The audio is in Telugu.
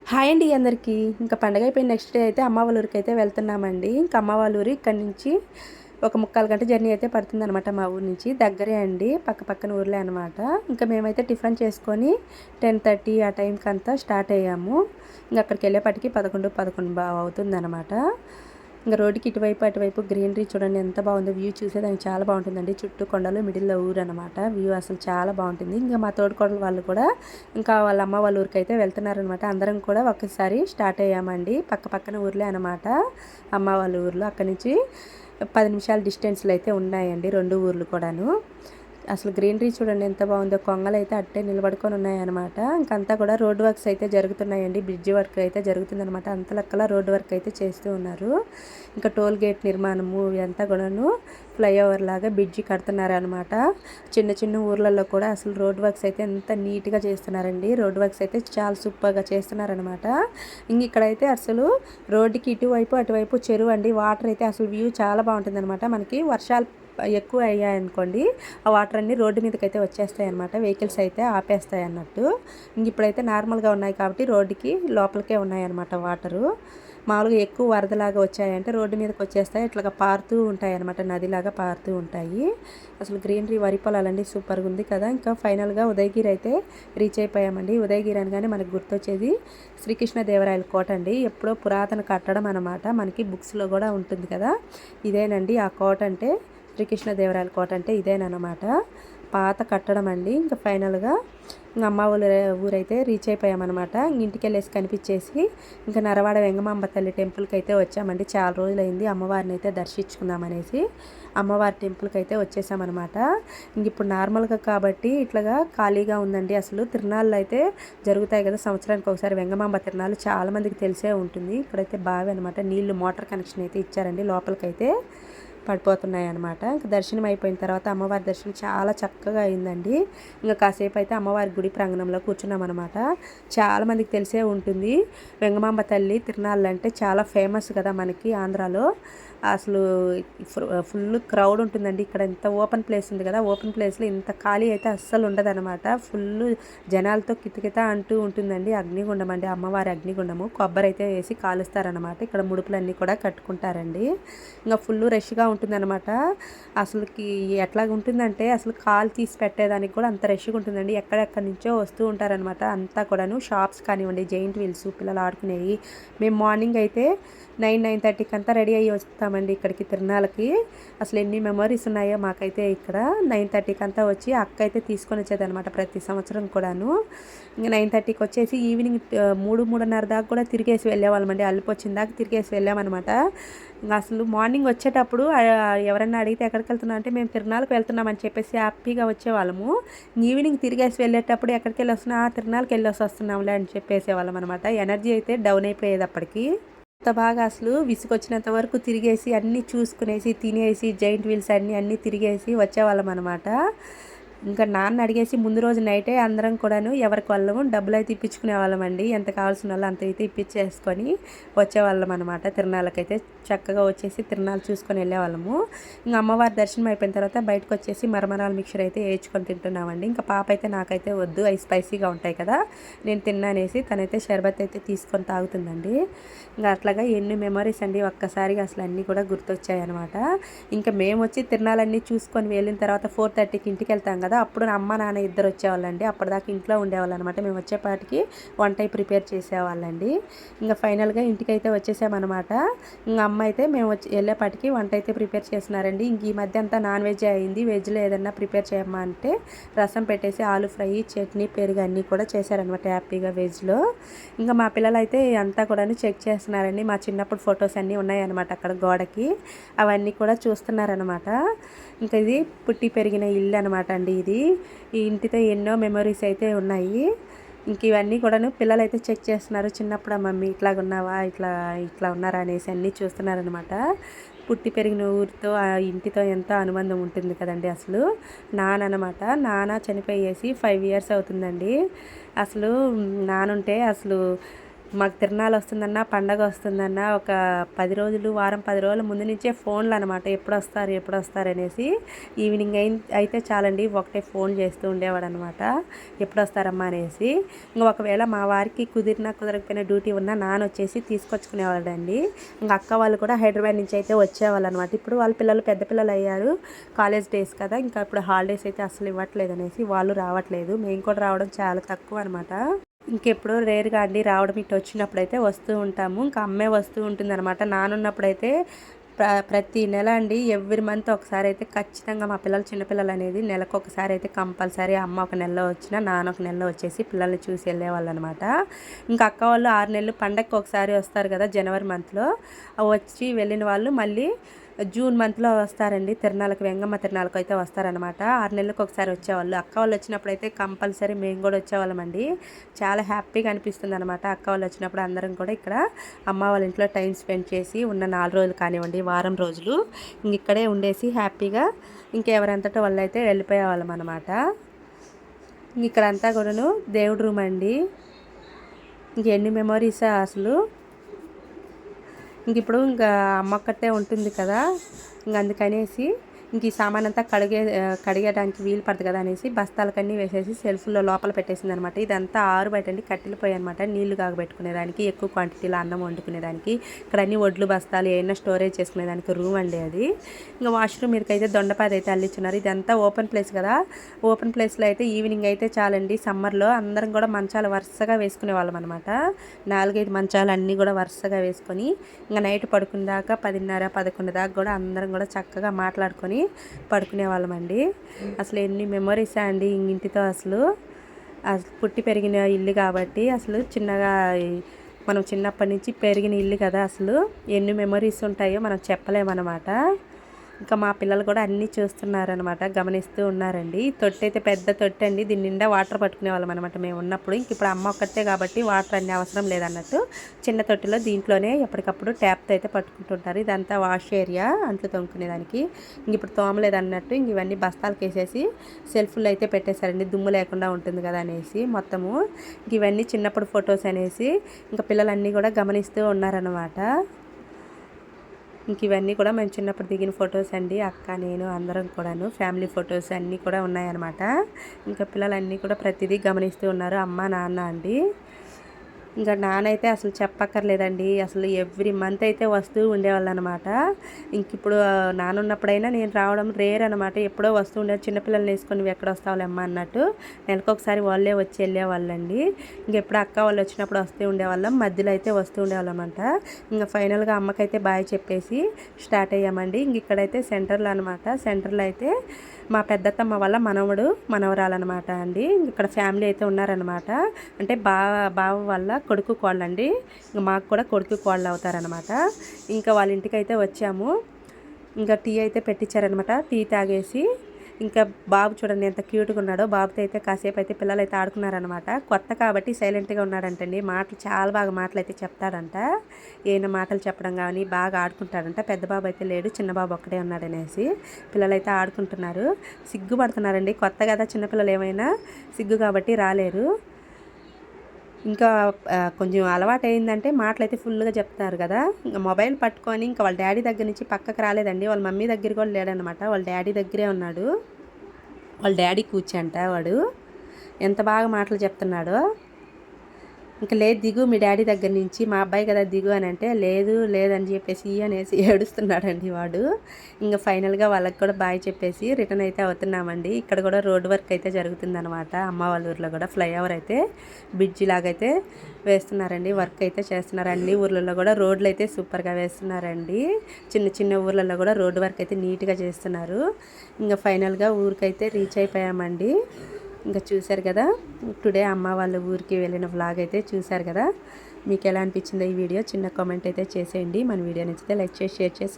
హాయ్ అండి అందరికీ. ఇంకా పండగ అయిపోయిన నెక్స్ట్ డే అయితే అమ్మ వాళ్ళ ఊరికైతే వెళ్తున్నామండి. ఇంకా అమ్మ వాళ్ళ ఊరు ఇక్కడి నుంచి ఒక 3/4 గంట జర్నీ అయితే పడుతుందనమాట మా ఊరు నుంచి. దగ్గరే అండి, పక్కన ఊర్లే అనమాట. ఇంకా మేమైతే టిఫిన్ చేసుకొని 10:30 ఆ టైంకంతా స్టార్ట్ అయ్యాము. ఇంక అక్కడికి వెళ్ళేపటికి 11 అవుతుందనమాట. ఇంకా రోడ్డుకి ఇటువైపు అటువైపు గ్రీనరీ చూడండి ఎంత బాగుందో. వ్యూ చూసేదానికి చాలా బాగుంటుందండి. చుట్టూ కొండలు, మిడిల్లో ఊరు అనమాట. వ్యూ అసలు చాలా బాగుంటుంది. ఇంకా మా తోడుకోడలు వాళ్ళు కూడా ఇంకా వాళ్ళ అమ్మ వాళ్ళ ఊరికి అయితే వెళ్తున్నారనమాట. అందరం కూడా ఒకేసారి స్టార్ట్ అయ్యామండి. పక్కన ఊర్లే అనమాట అమ్మ వాళ్ళ ఊర్లో. అక్కడి నుంచి 10 నిమిషాల డిస్టెన్స్లో అయితే ఉన్నాయండి 2 ఊర్లు కూడాను. అసలు గ్రీనరీ చూడండి ఎంత బాగుందో. కొంగలు అయితే అట్టే నిలబడుకొని ఉన్నాయన్నమాట. ఇంకంతా కూడా రోడ్ వర్క్స్ అయితే జరుగుతున్నాయండి. బ్రిడ్జి వర్క్ అయితే జరుగుతుందన్నమాట. అంత లెక్కల రోడ్ వర్క్ అయితే చేస్తూ ఉన్నారు. ఇంకా టోల్ గేట్ నిర్మాణము ఇదంతా కూడాను ఫ్లైఓవర్ లాగా బ్రిడ్జి కడుతున్నారనమాట. చిన్న ఊర్లలో కూడా అసలు రోడ్ వర్క్స్ అయితే ఎంత నీట్గా చేస్తున్నారండి. రోడ్ వర్క్స్ అయితే చాలా సూపర్గా చేస్తున్నారనమాట. ఇంక ఇక్కడైతే అసలు రోడ్డుకి ఇటువైపు అటువైపు చెరువు అండి. వాటర్ అయితే అసలు వ్యూ చాలా బాగుంటుంది అనమాట. మనకి వర్షాలు ఎక్కువ అయ్యాయనుకోండి, ఆ వాటర్ అన్నీ రోడ్డు మీదకి అయితే వచ్చేస్తాయి అనమాట. వెహికల్స్ అయితే ఆపేస్తాయి అన్నట్టు. ఇంక ఇప్పుడైతే నార్మల్గా ఉన్నాయి కాబట్టి రోడ్డుకి లోపలికే ఉన్నాయన్నమాట వాటరు. మామూలుగా ఎక్కువ వరదలాగా వచ్చాయంటే రోడ్డు మీదకి వచ్చేస్తాయి. ఇట్లాగా పారుతూ ఉంటాయి అనమాట, నదిలాగా పారుతూ ఉంటాయి. అసలు గ్రీనరీ వరి పొలాలండి సూపర్గా ఉంది కదా. ఇంకా ఫైనల్గా ఉదయగిరి అయితే రీచ్ అయిపోయామండి. ఉదయగిరి అనగానే మనకు గుర్తొచ్చేది శ్రీకృష్ణదేవరాయల కోట అండి. ఎప్పుడో పురాతన కట్టడం అనమాట. మనకి బుక్స్లో కూడా ఉంటుంది కదా. ఇదేనండి ఆ కోట అంటే. శ్రీకృష్ణదేవరాయల కోట అంటే ఇదేనమాట. పాత కట్టడం అండి. ఇంకా ఫైనల్గా ఇంకా అమ్మ వాళ్ళ ఊరైతే రీచ్ అయిపోయామన్నమాట. ఇంటికి వెళ్ళేసి కనిపించేసి ఇంకా నరవాడ వెంగమాంబ తల్లి టెంపుల్కి అయితే వచ్చామండి. చాలా రోజులైంది అమ్మవారిని అయితే దర్శించుకుందామనేసి అమ్మవారి టెంపుల్కి అయితే వచ్చేసామన్నమాట. ఇంక ఇప్పుడు నార్మల్గా కాబట్టి ఇట్లాగా ఖాళీగా ఉందండి. అసలు తిరునాళ్ళు అయితే జరుగుతాయి కదా సంవత్సరానికి ఒకసారి. వెంగమాంబ తిరునాళ్ళు చాలామందికి తెలిసే ఉంటుంది. ఇక్కడైతే బావి అనమాట. నీళ్లు మోటార్ కనెక్షన్ అయితే ఇచ్చారండి. లోపలికైతే పడిపోతున్నాయి అనమాట. ఇంకా దర్శనం అయిపోయిన తర్వాత అమ్మవారి దర్శనం చాలా చక్కగా అయిందండి. ఇంకా కాసేపు అయితే అమ్మవారి గుడి ప్రాంగణంలో కూర్చున్నాం అనమాట. చాలామందికి తెలిసే ఉంటుంది వెంగమాంబ తల్లి తిరునాళ్ళు అంటే చాలా ఫేమస్ కదా మనకి ఆంధ్రాలో. అసలు ఫుల్ క్రౌడ్ ఉంటుందండి. ఇక్కడ ఇంత ఓపెన్ ప్లేస్ ఉంది కదా, ఓపెన్ ప్లేస్లో ఇంత ఖాళీ అయితే అస్సలు ఉండదన్నమాట. ఫుల్ జనాలతో కితకిత అంటూ ఉంటుందండి. అగ్నిగుండం అండి, అమ్మవారి అగ్నిగుండము. కొబ్బరి అయితే వేసి కాలుస్తారనమాట. ఇక్కడ ముడుపులన్నీ కూడా కట్టుకుంటారండి. ఇంకా ఫుల్ రష్గా ఉంటుందన్నమాట. అసలుకి ఎట్లా ఉంటుందంటే అసలు కాలు తీసి పెట్టేదానికి కూడా అంత రష్గా ఉంటుందండి. ఎక్కడెక్కడి నుంచో వస్తూ ఉంటారనమాట. అంతా కూడాను షాప్స్ కానివ్వండి, జైంట్ వీల్స్ పిల్లలు ఆడుకునేవి. మేము మార్నింగ్ అయితే 9:30కి అంతా రెడీ అయ్యి వస్తామండి ఇక్కడికి తిరునాళ్ళకి. అసలు ఎన్ని మెమరీస్ ఉన్నాయో మాకైతే. ఇక్కడ 9:30కి అంతా వచ్చి అక్క అయితే తీసుకొని వచ్చేదనమాట ప్రతి సంవత్సరం కూడాను. ఇంకా 9:30కి వచ్చేసి ఈవినింగ్ 3:30 దాకా కూడా తిరిగేసి వెళ్ళేవాళ్ళమండి. అల్లిపి వచ్చిన దాకా తిరిగేసి వెళ్ళామన్నమాట. ఇంకా అసలు మార్నింగ్ వచ్చేటప్పుడు ఎవరన్నా అడిగితే ఎక్కడికి వెళ్తున్నా అంటే మేము తిరునాళ్ళకి వెళ్తున్నామని చెప్పేసి హ్యాపీగా వచ్చేవాళ్ళము. ఈవినింగ్ తిరిగేసి వెళ్ళేటప్పుడు ఎక్కడికి వెళ్ళి వస్తున్నా తిరునాళ్ళకి వెళ్ళేసి వస్తున్నాంలే అని చెప్పేసేవాళ్ళం అనమాట. ఎనర్జీ అయితే డౌన్ అయిపోయేది అప్పటికి. అంత బాగా అసలు విసుగొచ్చినంత వరకు తిరిగేసి అన్నీ చూసుకునేసి తినేసి జైంట్ వీల్స్ అన్నీ తిరిగేసి వచ్చేవాళ్ళం అనమాట. ఇంకా నాన్న అడిగేసి ముందు రోజు నైటే అందరం కూడాను ఎవరికి వాళ్ళము డబ్బులు అయితే ఇప్పించుకునే వాళ్ళమండి. ఎంత కావాల్సిన వాళ్ళు అంత అయితే ఇప్పించేసుకొని వచ్చేవాళ్ళం అనమాట. తిరునాళ్ళకైతే చక్కగా వచ్చేసి తిరునాళ్ళు చూసుకొని వెళ్ళేవాళ్ళము. ఇంకా అమ్మవారి దర్శనం అయిపోయిన తర్వాత బయటకు వచ్చేసి మరమరాల మిక్చర్ అయితే వేయించుకొని తింటున్నామండి. ఇంకా పాప అయితే నాకైతే వద్దు, అవి స్పైసీగా ఉంటాయి కదా, నేను తిన్నానేసి తనైతే షర్బత్ అయితే తీసుకొని తాగుతుందండి. ఇంకా అట్లాగా ఎన్ని మెమరీస్ అండి. ఒక్కసారిగా అసలు అన్నీ కూడా గుర్తొచ్చాయి అనమాట. ఇంకా మేము వచ్చి తిరునాళ్ళన్నీ చూసుకొని వెళ్ళిన తర్వాత 4:30కి ఇంటికి వెళ్తాం కదా, అప్పుడు అమ్మ నాన్న ఇద్దరు వచ్చేవాళ్ళండి. అప్పటిదాకా ఇంట్లో ఉండేవాళ్ళు అనమాట. మేము వచ్చేపాటికి వంట ప్రిపేర్ చేసేవాళ్ళండి. ఇంకా ఫైనల్గా ఇంటికైతే వచ్చేసామన్నమాట. ఇంకా అమ్మ అయితే మేము వెళ్ళేపాటికి వంట అయితే ప్రిపేర్ చేస్తున్నారండి. ఇంక ఈ మధ్య అంతా నాన్ వెజ్ అయింది. వెజ్లో ఏదన్నా ప్రిపేర్ చేయమ్మా అంటే రసం పెట్టేసి ఆలు ఫ్రై, చట్నీ, పెరుగు అన్నీ కూడా చేశారనమాట హ్యాపీగా వెజ్లో. ఇంకా మా పిల్లలు అయితే అంతా కూడా చెక్ చేస్తున్నారండి. మా చిన్నప్పుడు ఫొటోస్ అన్నీ ఉన్నాయన్నమాట అక్కడ గోడకి. అవన్నీ కూడా చూస్తున్నారనమాట. ఇంకా ఇది పుట్టి పెరిగిన ఇల్లు అనమాట అండి. ఇది ఈ ఇంటితో ఎన్నో మెమరీస్ అయితే ఉన్నాయి. ఇంక ఇవన్నీ కూడాను పిల్లలు అయితే చెక్ చేస్తున్నారు. చిన్నప్పుడు మమ్మీ ఇట్లాగ ఉన్నావా, ఇట్లా ఉన్నారా అనేసి అన్నీ చూస్తున్నారనమాట. పుట్టి పెరిగిన ఊరితో ఆ ఇంటితో ఎంతో అనుబంధం ఉంటుంది కదండి. అసలు నాన్న చనిపోయేసి 5 years అవుతుందండి. అసలు నానుంటే అసలు మాకు తిరణాలు వస్తుందన్న, పండగ వస్తుందన్న ఒక 10 రోజులు, వారం 10 రోజుల ముందు నుంచే ఫోన్లు అనమాట. ఎప్పుడు వస్తారు అనేసి. ఈవినింగ్ అయితే చాలండి ఒకటే ఫోన్ చేస్తూ ఉండేవాడు అనమాట, ఎప్పుడు వస్తారమ్మా అనేసి. ఇంకా ఒకవేళ మా వారికి కుదరకపోయినా డ్యూటీ ఉన్నా నాన్న వచ్చేసి తీసుకొచ్చుకునేవాళ్ళండి. ఇంకా అక్క వాళ్ళు కూడా హైదరాబాద్ నుంచి అయితే వచ్చేవాళ్ళు అనమాట. ఇప్పుడు వాళ్ళ పిల్లలు పెద్ద పిల్లలు అయ్యారు, కాలేజ్ డేస్ కదా, ఇంకా ఇప్పుడు హాలిడేస్ అయితే అసలు ఇవ్వట్లేదు అనేసి వాళ్ళు రావట్లేదు. మేము కూడా రావడం చాలా తక్కువ అనమాట. ఇంకెప్పుడు రేరుగా అండి రావడం. ఇటు వచ్చినప్పుడు అయితే వస్తూ ఉంటాము. ఇంకా అమ్మే వస్తూ ఉంటుంది అనమాట. నానున్నప్పుడైతే ప్రతి నెల అండి ఎవ్రీ మంత్ ఒకసారి అయితే ఖచ్చితంగా మా పిల్లలు చిన్నపిల్లలు అనేది నెలకు ఒకసారి అయితే కంపల్సరీ అమ్మ ఒక నెలలో వచ్చినా నాన్న ఒక నెలలో వచ్చేసి పిల్లల్ని చూసి వెళ్ళేవాళ్ళు అనమాట. ఇంకా అక్క వాళ్ళు 6 నెలలు పండగకి ఒకసారి వస్తారు కదా, జనవరి మంత్లో వచ్చి వెళ్ళిన వాళ్ళు మళ్ళీ జూన్ మంత్లో వస్తారండి. తిరణాలకు, వెంగమ్మ తిరణాలకు అయితే వస్తారనమాట. 6 నెలలకు ఒకసారి వచ్చేవాళ్ళు. అక్క వాళ్ళు వచ్చినప్పుడు అయితే కంపల్సరీ మేము కూడా వచ్చేవాళ్ళమండి. చాలా హ్యాపీగా అనిపిస్తుంది అనమాట. అక్క వాళ్ళు వచ్చినప్పుడు అందరం కూడా ఇక్కడ అమ్మ వాళ్ళ ఇంట్లో టైం స్పెండ్ చేసి ఉన్న 4 రోజులు కానివ్వండి, వారం రోజులు ఇక్కడే ఉండేసి హ్యాపీగా ఇంకెవరంతటో వాళ్ళు అయితే వెళ్ళిపోయేవాళ్ళం అనమాట. ఇక్కడంతా కూడాను దేవుడి రూమ్ అండి. ఇంకెన్ని మెమొరీస్ అసలు. ఇప్పుడు ఇంకా అమ్మ ఒక్కటే ఉంటుంది కదా, అందుకనేసి ఇంక ఈ సామాన్ అంతా కడిగేయడానికి వీలు పడుతుంది కదా అనేసి బస్తాలకన్నీ వేసేసి సెల్ఫ్లో లోపల పెట్టేసింది అనమాట. ఇదంతా ఆరు బయట అండి, కట్టెలు పోయి అనమాట. నీళ్లు కాగబెట్టుకునేదానికి, ఎక్కువ క్వాంటిటీలో అన్నం వండుకునేదానికి. ఇక్కడ అన్ని వడ్లు బస్తాలు ఏమైనా స్టోరేజ్ చేసుకునేదానికి రూమ్ అండి అది. ఇంకా వాష్రూమ్ మీదకైతే దొండపాది అయితే అల్లించున్నారు. ఇదంతా ఓపెన్ ప్లేస్ కదా, ఓపెన్ ప్లేస్లో అయితే ఈవినింగ్ అయితే చాలండి సమ్మర్లో అందరం కూడా మంచాలు వరుసగా వేసుకునే వాళ్ళం అనమాట. 4-5 మంచాలు అన్నీ కూడా వరుసగా వేసుకొని ఇంకా నైట్ పడుకునే దాకా 10:30-11 దాకా కూడా అందరం కూడా చక్కగా మాట్లాడుకొని పడుకునే వాళ్ళమండి. అసలు ఎన్ని మెమొరీస్ అండి ఇంటితో. అసలు పుట్టి పెరిగిన ఇల్లు కాబట్టి అసలు చిన్నగా మనం చిన్నప్పటి నుంచి పెరిగిన ఇల్లు కదా, అసలు ఎన్ని మెమొరీస్ ఉంటాయో మనం చెప్పలేమన్నమాట. ఇంకా మా పిల్లలు కూడా అన్నీ చూస్తున్నారనమాట, గమనిస్తూ ఉన్నారండి. తొట్టి అయితే పెద్ద తొట్టి అండి, దీని నిండా వాటర్ పట్టుకునే వాళ్ళం అనమాట మేము ఉన్నప్పుడు. ఇంక ఇప్పుడు అమ్మ ఒక్కతే కాబట్టి వాటర్ అన్ని అవసరం లేదన్నట్టు చిన్న తొట్టిలో దీంట్లోనే ఎప్పటికప్పుడు ట్యాప్తో అయితే పట్టుకుంటుంటారు. ఇదంతా వాష్ ఏరియా, అంట్లు తోముకునేదానికి. ఇంక ఇప్పుడు తోమలేదు అన్నట్టు ఇంక ఇవన్నీ బస్తాలకు వేసేసి సెల్ఫ్లో అయితే పెట్టేశారండి, దుమ్ము లేకుండా ఉంటుంది కదా అనేసి మొత్తము. ఇంక ఇవన్నీ చిన్నప్పుడు ఫొటోస్ అనేసి ఇంకా పిల్లలన్నీ కూడా గమనిస్తూ ఉన్నారనమాట. ఇంక ఇవన్నీ కూడా మేము చిన్నప్పుడు దిగిన ఫొటోస్ అండి, అక్క నేను అందరం కూడాను ఫ్యామిలీ ఫొటోస్ అన్నీ కూడా ఉన్నాయన్నమాట. ఇంకా పిల్లలన్నీ కూడా ప్రతిదీ గమనిస్తూ ఉన్నారు, అమ్మ నాన్న అండి. ఇంకా నాన్న అయితే అసలు చెప్పక్కర్లేదండి, అసలు ఎవ్రీ మంత్ అయితే వస్తూ ఉండేవాళ్ళు అనమాట. ఇంక ఇప్పుడు నాన్న ఉన్నప్పుడైనా నేను రావడం రేర్ అనమాట, ఎప్పుడో వస్తూ ఉండేది. చిన్నపిల్లల్ని వేసుకొని నువ్వు ఎక్కడ వస్తావులేమ్మా అన్నట్టు నెలకొకసారి వాళ్ళే వచ్చి వెళ్ళేవాళ్ళండి. ఇంకెప్పుడు అక్క వాళ్ళు వచ్చినప్పుడు వస్తూ ఉండేవాళ్ళం, మధ్యలో అయితే వస్తూ ఉండేవాళ్ళం అంట. ఇంకా ఫైనల్గా అమ్మకైతే బాయ్ చెప్పేసి స్టార్ట్ అయ్యామండి. ఇంక ఇక్కడైతే సెంటర్లో అనమాట, సెంటర్లో అయితే మా పెద్దత్తమ్మ వాళ్ళ మనవరాలన్నమాట అండి. ఇక్కడ ఫ్యామిలీ అయితే ఉన్నారనమాట, అంటే బావ వాళ్ళ కొడుకు కోళ్ళండి. ఇంకా మాకు కూడా కొడుకు కోళ్ళు అవుతారనమాట. ఇంకా వాళ్ళ ఇంటికి అయితే వచ్చాము. ఇంకా టీ అయితే పెట్టించారనమాట, టీ తాగేసి ఇంకా బాబు చూడండి ఎంత క్యూట్గా ఉన్నాడో. బాబుతో అయితే కాసేపు అయితే పిల్లలు అయితే ఆడుకున్నారనమాట. కొత్త కాబట్టి సైలెంట్గా ఉన్నాడంటండి, మాటలు చాలా బాగా మాటలు అయితే చెప్తాడంట. ఏమైనా మాటలు చెప్పడం కానీ బాగా ఆడుకుంటాడంట. పెద్ద బాబు అయితే లేడు, చిన్న బాబు ఒక్కడే ఉన్నాడనేసి పిల్లలు అయితే ఆడుకుంటున్నారు. సిగ్గుపడుతున్నారండి, కొత్త కదా చిన్నపిల్లలు, ఏమైనా సిగ్గు కాబట్టి రాలేరు. ఇంకా కొంచెం అలవాటు అయిందంటే మాటలు అయితే ఫుల్గా చెప్తారు కదా. ఇంకా మొబైల్ పట్టుకొని ఇంకా వాళ్ళ డాడీ దగ్గర నుంచి పక్కకు రాలేదండి. వాళ్ళ మమ్మీ దగ్గర కూడా లేడనమాట, వాళ్ళ డాడీ దగ్గరే ఉన్నాడు. వాళ్ళ డాడీ కూర్చంట వాడు, ఎంత బాగా మాటలు చెప్తున్నాడో. ఇంకా లేదు దిగు మీ డాడీ దగ్గర నుంచి, మా అబ్బాయి కదా దిగు అని అంటే లేదని చెప్పేసి అనేసి ఏడుస్తున్నాడండి వాడు. ఇంకా ఫైనల్గా వాళ్ళకి కూడా బాయ్ చెప్పేసి రిటర్న్ అయితే అవుతున్నామండి. ఇక్కడ కూడా రోడ్ వర్క్ అయితే జరుగుతుందనమాట. అమ్మ వాళ్ళ ఊర్లో కూడా ఫ్లైఓవర్ అయితే బ్రిడ్జి లాగైతే వేస్తున్నారండి, వర్క్ అయితే చేస్తున్నారు. అన్ని ఊర్లలో కూడా రోడ్లు అయితే సూపర్గా వేస్తున్నారండి. చిన్న చిన్న ఊర్లలో కూడా రోడ్డు వర్క్ అయితే నీట్గా చేస్తున్నారు. ఇంకా ఫైనల్గా ఊరికైతే రీచ్ అయిపోయామండి. ఇంకా చూశారు కదా, టుడే అమ్మ వాళ్ళ ఊరికి వెళ్ళిన వ్లాగ్ అయితే చూశారు కదా. మీకు ఎలా అనిపించిందో ఈ వీడియో చిన్న కామెంట్ అయితే చేసేయండి. మన వీడియో నచ్చితే లైక్ చేసి షేర్ చేసి